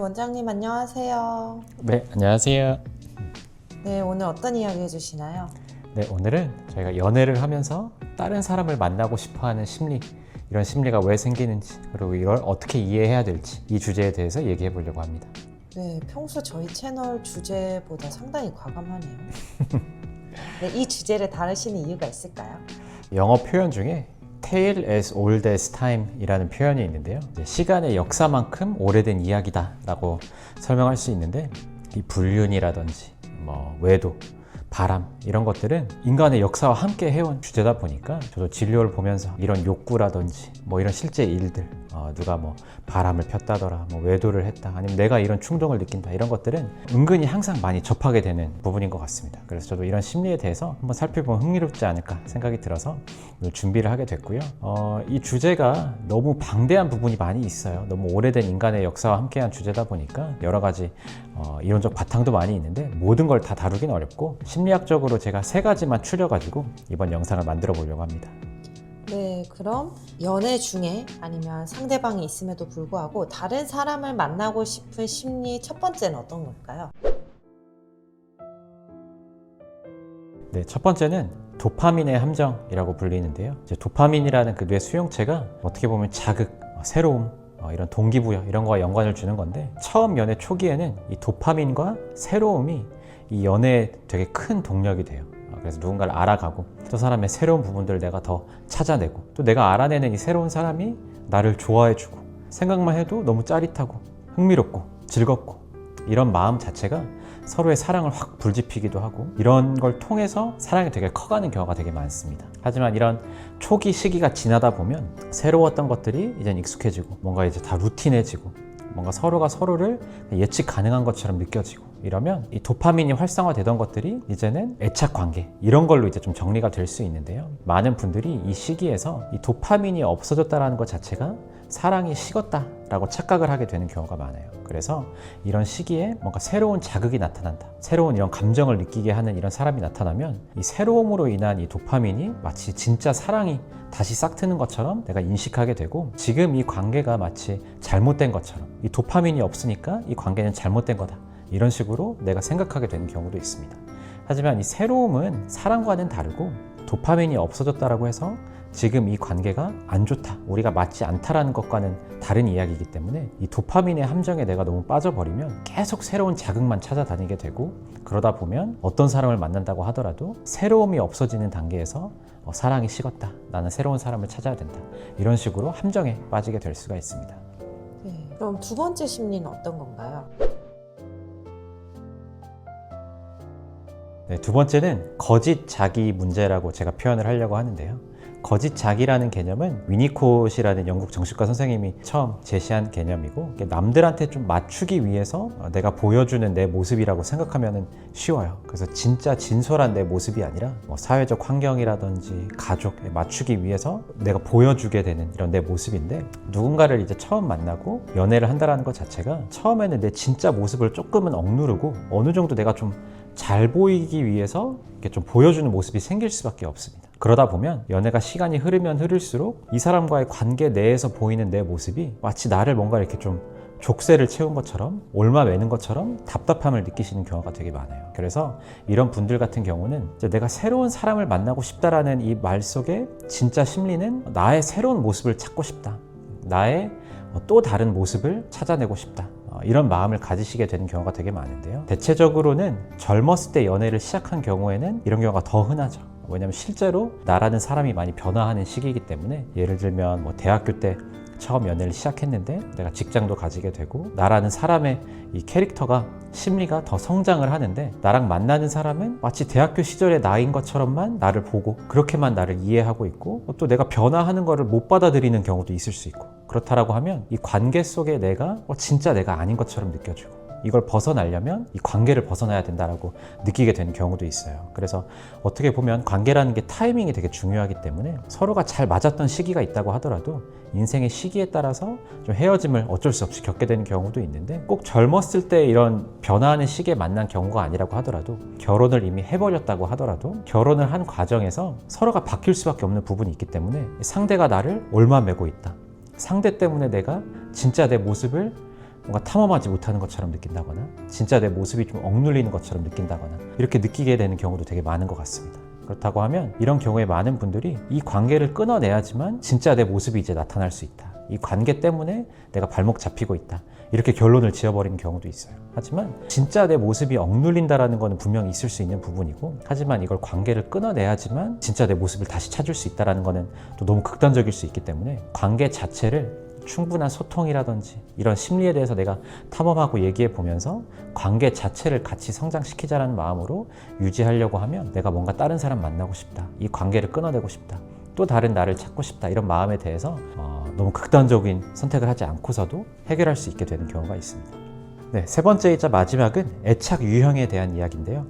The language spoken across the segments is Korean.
원장님 안녕하세요. 네, 안녕하세요. 네, 오늘 어떤 이야기 해주시나요? 네, 오늘은 저희가 연애를 하면서 다른 사람을 만나고 싶어하는 심리, 이런 심리가 왜 생기는지, 그리고 이걸 어떻게 이해해야 될지, 이 주제에 대해서 얘기해 보려고 합니다. 네, 평소 저희 채널 주제보다 상당히 과감하네요. 네, 이 주제를 다루시는 이유가 있을까요? 영어 표현 중에 tale as old as time 이라는 표현이 있는데요. 시간의 역사만큼 오래된 이야기다 라고 설명할 수 있는데, 이 불륜이라든지 외도, 바람 이런 것들은 인간의 역사와 함께 해온 주제다 보니까 저도 진료를 보면서 이런 욕구라든지 이런 실제 일들, 누가 바람을 폈다더라, 외도를 했다, 아니면 내가 이런 충동을 느낀다, 이런 것들은 은근히 항상 많이 접하게 되는 부분인 것 같습니다. 그래서 저도 이런 심리에 대해서 한번 살펴보면 흥미롭지 않을까 생각이 들어서 준비를 하게 됐고요. 이 주제가 너무 방대한 부분이 많이 있어요. 너무 오래된 인간의 역사와 함께한 주제다 보니까 여러 가지 이론적 바탕도 많이 있는데 모든 걸 다 다루긴 어렵고, 심리학적으로 제가 3가지만 추려가지고 이번 영상을 만들어 보려고 합니다. 네, 그럼 연애 중에 아니면 상대방이 있음에도 불구하고 다른 사람을 만나고 싶은 심리 첫 번째는 어떤 걸까요? 네, 첫 번째는 도파민의 함정이라고 불리는데요. 이제 도파민이라는 그 뇌 수용체가 어떻게 보면 자극, 새로움, 이런 동기부여 이런 거와 연관을 주는 건데, 처음 연애 초기에는 이 도파민과 새로움이 이 연애에 되게 큰 동력이 돼요. 그래서 누군가를 알아가고 또 사람의 새로운 부분들을 내가 더 찾아내고, 또 내가 알아내는 이 새로운 사람이 나를 좋아해주고, 생각만 해도 너무 짜릿하고 흥미롭고 즐겁고, 이런 마음 자체가 서로의 사랑을 확 불지피기도 하고, 이런 걸 통해서 사랑이 되게 커가는 경우가 되게 많습니다. 하지만 이런 초기 시기가 지나다 보면 새로웠던 것들이 이제 익숙해지고, 뭔가 이제 다 루틴해지고, 뭔가 서로가 서로를 예측 가능한 것처럼 느껴지고, 이러면 이 도파민이 활성화되던 것들이 이제는 애착 관계, 이런 걸로 이제 좀 정리가 될 수 있는데요. 많은 분들이 이 시기에서 이 도파민이 없어졌다는 것 자체가 사랑이 식었다라고 착각을 하게 되는 경우가 많아요. 그래서 이런 시기에 뭔가 새로운 자극이 나타난다, 새로운 이런 감정을 느끼게 하는 이런 사람이 나타나면 이 새로움으로 인한 이 도파민이 마치 진짜 사랑이 다시 싹트는 것처럼 내가 인식하게 되고, 지금 이 관계가 마치 잘못된 것처럼, 이 도파민이 없으니까 이 관계는 잘못된 거다, 이런 식으로 내가 생각하게 되는 경우도 있습니다. 하지만 이 새로움은 사랑과는 다르고, 도파민이 없어졌다라고 해서 지금 이 관계가 안 좋다, 우리가 맞지 않다라는 것과는 다른 이야기이기 때문에, 이 도파민의 함정에 내가 너무 빠져버리면 계속 새로운 자극만 찾아다니게 되고, 그러다 보면 어떤 사람을 만난다고 하더라도 새로움이 없어지는 단계에서 사랑이 식었다, 나는 새로운 사람을 찾아야 된다, 이런 식으로 함정에 빠지게 될 수가 있습니다. 네, 그럼 두 번째 심리는 어떤 건가요? 네, 두 번째는 거짓 자기 문제라고 제가 표현을 하려고 하는데요. 거짓 자기라는 개념은 위니콧이라는 영국 정신과 선생님이 처음 제시한 개념이고, 남들한테 좀 맞추기 위해서 내가 보여주는 내 모습이라고 생각하면 쉬워요. 그래서 진짜 진솔한 내 모습이 아니라 사회적 환경이라든지 가족에 맞추기 위해서 내가 보여주게 되는 이런 내 모습인데, 누군가를 이제 처음 만나고 연애를 한다는 것 자체가 처음에는 내 진짜 모습을 조금은 억누르고 어느 정도 내가 좀 잘 보이기 위해서 이렇게 좀 보여주는 모습이 생길 수밖에 없습니다. 그러다 보면 연애가 시간이 흐르면 흐를수록 이 사람과의 관계 내에서 보이는 내 모습이 마치 나를 뭔가 이렇게 좀 족쇄를 채운 것처럼, 옮아매는 것처럼 답답함을 느끼시는 경우가 되게 많아요. 그래서 이런 분들 같은 경우는 이제 내가 새로운 사람을 만나고 싶다라는 이 말 속에 진짜 심리는 나의 새로운 모습을 찾고 싶다, 나의 또 다른 모습을 찾아내고 싶다, 이런 마음을 가지시게 되는 경우가 되게 많은데요. 대체적으로는 젊었을 때 연애를 시작한 경우에는 이런 경우가 더 흔하죠. 왜냐하면 실제로 나라는 사람이 많이 변화하는 시기이기 때문에, 예를 들면 대학교 때 처음 연애를 시작했는데 내가 직장도 가지게 되고, 나라는 사람의 이 캐릭터가, 심리가 더 성장을 하는데, 나랑 만나는 사람은 마치 대학교 시절의 나인 것처럼만 나를 보고 그렇게만 나를 이해하고 있고, 또 내가 변화하는 거를 못 받아들이는 경우도 있을 수 있고, 그렇다라고 하면 이 관계 속에 내가 진짜 내가 아닌 것처럼 느껴지고, 이걸 벗어나려면 이 관계를 벗어나야 된다라고 느끼게 되는 경우도 있어요. 그래서 어떻게 보면 관계라는 게 타이밍이 되게 중요하기 때문에, 서로가 잘 맞았던 시기가 있다고 하더라도 인생의 시기에 따라서 좀 헤어짐을 어쩔 수 없이 겪게 되는 경우도 있는데, 꼭 젊었을 때 이런 변화하는 시기에 만난 경우가 아니라고 하더라도, 결혼을 이미 해버렸다고 하더라도 결혼을 한 과정에서 서로가 바뀔 수밖에 없는 부분이 있기 때문에, 상대가 나를 옮아매고 있다, 상대 때문에 내가 진짜 내 모습을 보여주지 못하고 있다, 이런 식으로 좀 헤어짐을 어쩔 수 없이 겪게 되는 경우도 있어요. 그래서 어떻게 보면 관계라는 게 타이밍이 되게 중요하기 때문에, 서로가 잘 맞았던 시기가 있다고 하더라도 인생의 시기에 따라서 좀 헤어짐을 어쩔 수 없이 겪게 되는 경우도 있는데, 꼭 젊었을 때 이런 변화하는 시기에 만난 경우가 아니라고 하더라도 결혼을 한 과정에서 서로가 바뀔 수밖에 없는 부분이 있기 때문에, 상대가 나를 옮아매고 있다, 상대 때문에 내가 뭔가 탐험하지 못하는 것처럼 느낀다거나 진짜 내 모습이 좀 억눌리는 것처럼 느낀다거나 이렇게 느끼게 되는 경우도 되게 많은 것 같습니다. 그렇다고 하면 이런 경우에 많은 분들이 이 관계를 끊어내야지만 진짜 내 모습이 이제 나타날 수 있다. 이 관계 때문에 내가 발목 잡히고 있다. 이렇게 결론을 지어버리는 경우도 있어요. 하지만 진짜 내 모습이 억눌린다라는 것은 분명히 있을 수 있는 부분이고, 하지만 이걸 관계를 끊어내야지만 진짜 내 모습을 다시 찾을 수 있다는 것은 또 너무 극단적일 수 있기 때문에 관계 자체를 충분한 소통이라든지 이런 심리에 대해서 내가 탐험하고 얘기해 보면서 관계 자체를 같이 성장시키자라는 마음으로 유지하려고 하면, 내가 뭔가 다른 사람 만나고 싶다, 이 관계를 끊어내고 싶다, 또 다른 나를 찾고 싶다, 이런 마음에 대해서 너무 극단적인 선택을 하지 않고서도 해결할 수 있게 되는 경우가 있습니다. 네, 세 번째이자 마지막은 애착 유형에 대한 이야기인데요.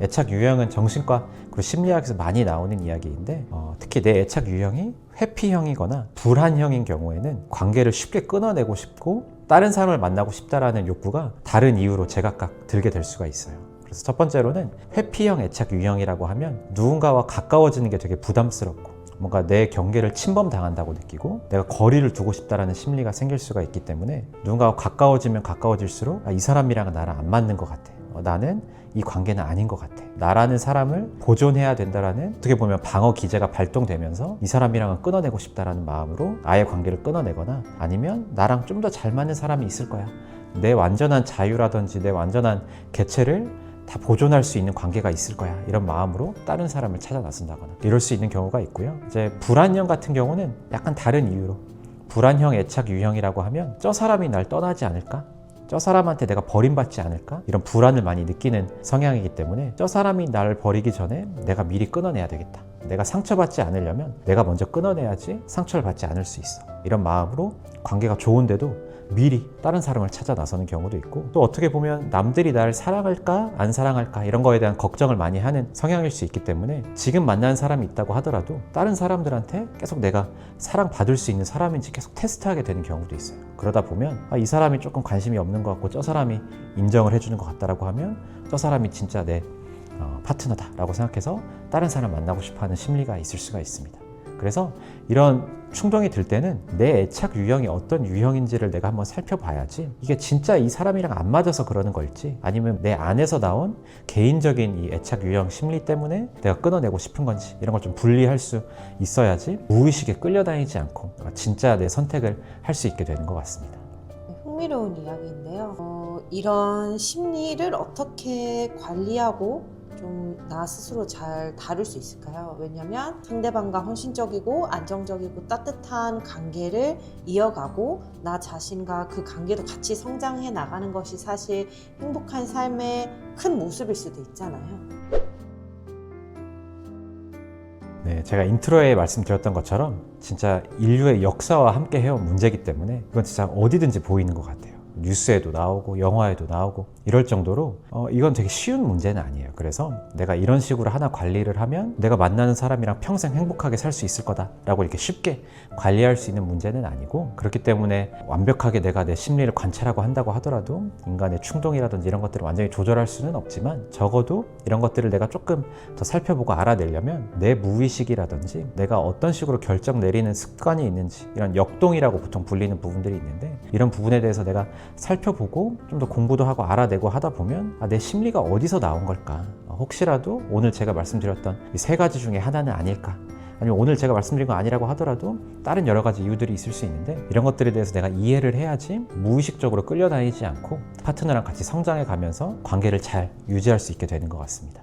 애착 유형은 정신과 그리고 심리학에서 많이 나오는 이야기인데, 특히 내 애착 유형이 회피형이거나 불안형인 경우에는 관계를 쉽게 끊어내고 싶고 다른 사람을 만나고 싶다라는 욕구가 다른 이유로 제각각 들게 될 수가 있어요. 그래서 첫 번째로는 회피형 애착 유형이라고 하면 누군가와 가까워지는 게 되게 부담스럽고 뭔가 내 경계를 침범당한다고 느끼고 내가 거리를 두고 싶다라는 심리가 생길 수가 있기 때문에, 누군가와 가까워지면 가까워질수록 이 사람이랑은 나랑 안 맞는 것 같아, 나는 이 관계는 아닌 것 같아, 나라는 사람을 보존해야 된다라는, 어떻게 보면 방어 기제가 발동되면서 이 사람이랑은 끊어내고 싶다라는 마음으로 아예 관계를 끊어내거나, 아니면 나랑 좀 더 잘 맞는 사람이 있을 거야, 내 완전한 자유라든지 내 완전한 개체를 다 보존할 수 있는 관계가 있을 거야, 이런 마음으로 다른 사람을 찾아 나선다거나 이럴 수 있는 경우가 있고요. 이제 불안형 같은 경우는 약간 다른 이유로, 불안형 애착 유형이라고 하면 저 사람이 날 떠나지 않을까? 저 사람한테 내가 버림받지 않을까? 이런 불안을 많이 느끼는 성향이기 때문에 저 사람이 나를 버리기 전에 내가 미리 끊어내야 되겠다. 내가 상처받지 않으려면 내가 먼저 끊어내야지 상처를 받지 않을 수 있어. 이런 마음으로 관계가 좋은데도 미리 다른 사람을 찾아 나서는 경우도 있고, 또 어떻게 보면 남들이 나를 사랑할까 안 사랑할까 이런 거에 대한 걱정을 많이 하는 성향일 수 있기 때문에 지금 만나는 사람이 있다고 하더라도 다른 사람들한테 계속 내가 사랑받을 수 있는 사람인지 계속 테스트하게 되는 경우도 있어요. 그러다 보면 이 사람이 조금 관심이 없는 것 같고 저 사람이 인정을 해주는 것 같다라고 하면 저 사람이 진짜 내 파트너다라고 생각해서 다른 사람 만나고 싶어하는 심리가 있을 수가 있습니다. 그래서 이런 충동이 들 때는 내 애착 유형이 어떤 유형인지를 내가 한번 살펴봐야지, 이게 진짜 이 사람이랑 안 맞아서 그러는 걸지, 아니면 내 안에서 나온 개인적인 이 애착 유형 심리 때문에 내가 끊어내고 싶은 건지, 이런 걸 좀 분리할 수 있어야지 무의식에 끌려다니지 않고 진짜 내 선택을 할 수 있게 되는 것 같습니다. 흥미로운 이야기인데요. 이런 심리를 어떻게 관리하고 좀 나 스스로 잘 다룰 수 있을까요? 왜냐면 상대방과 헌신적이고 안정적이고 따뜻한 관계를 이어가고 나 자신과 그 관계도 같이 성장해 나가는 것이 사실 행복한 삶의 큰 모습일 수도 있잖아요. 네, 제가 인트로에 말씀드렸던 것처럼 진짜 인류의 역사와 함께 해온 문제이기 때문에 이건 진짜 어디든지 보이는 것 같아요. 뉴스에도 나오고 영화에도 나오고 이럴 정도로 이건 되게 쉬운 문제는 아니에요. 그래서 내가 이런 식으로 하나 관리를 하면 내가 만나는 사람이랑 평생 행복하게 살 수 있을 거다라고 이렇게 쉽게 관리할 수 있는 문제는 아니고, 그렇기 때문에 완벽하게 내가 내 심리를 관찰하고 한다고 하더라도 인간의 충동이라든지 이런 것들을 완전히 조절할 수는 없지만, 적어도 이런 것들을 내가 조금 더 살펴보고 알아내려면 내 무의식이라든지 내가 어떤 식으로 결정 내리는 습관이 있는지, 이런 역동이라고 보통 불리는 부분들이 있는데, 이런 부분에 대해서 내가 살펴보고 좀 더 공부도 하고 알아내고 하다 보면 내 심리가 어디서 나온 걸까? 혹시라도 오늘 제가 말씀드렸던 이 세 가지 중에 하나는 아닐까? 아니면 오늘 제가 말씀드린 거 아니라고 하더라도 다른 여러 가지 이유들이 있을 수 있는데, 이런 것들에 대해서 내가 이해를 해야지 무의식적으로 끌려다니지 않고 파트너랑 같이 성장해 가면서 관계를 잘 유지할 수 있게 되는 것 같습니다.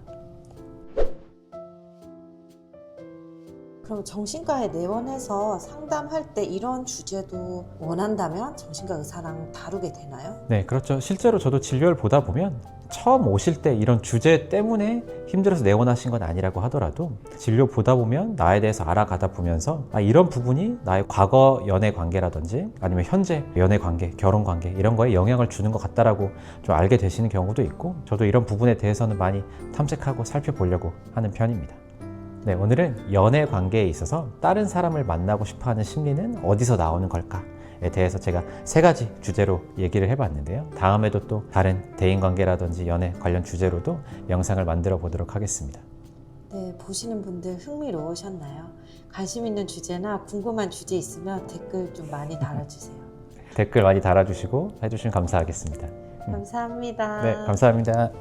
그럼 정신과에 내원해서 상담할 때 이런 주제도 원한다면 정신과 의사랑 다루게 되나요? 네, 그렇죠. 실제로 저도 진료를 보다 보면 처음 오실 때 이런 주제 때문에 힘들어서 내원하신 건 아니라고 하더라도 진료 보다 보면 나에 대해서 알아가다 보면서 이런 부분이 나의 과거 연애 관계라든지 아니면 현재 연애 관계, 결혼 관계 이런 거에 영향을 주는 것 같다라고 좀 알게 되시는 경우도 있고, 저도 이런 부분에 대해서는 많이 탐색하고 살펴보려고 하는 편입니다. 네, 오늘은 연애 관계에 있어서 다른 사람을 만나고 싶어하는 심리는 어디서 나오는 걸까에 대해서 제가 세 가지 주제로 얘기를 해봤는데요. 다음에도 또 다른 대인관계라든지 연애 관련 주제로도 영상을 만들어 보도록 하겠습니다. 네, 보시는 분들 흥미로우셨나요? 관심 있는 주제나 궁금한 주제 있으면 댓글 좀 많이 달아주세요. 댓글 많이 달아주시고 해주시면 감사하겠습니다. 감사합니다. 네, 감사합니다.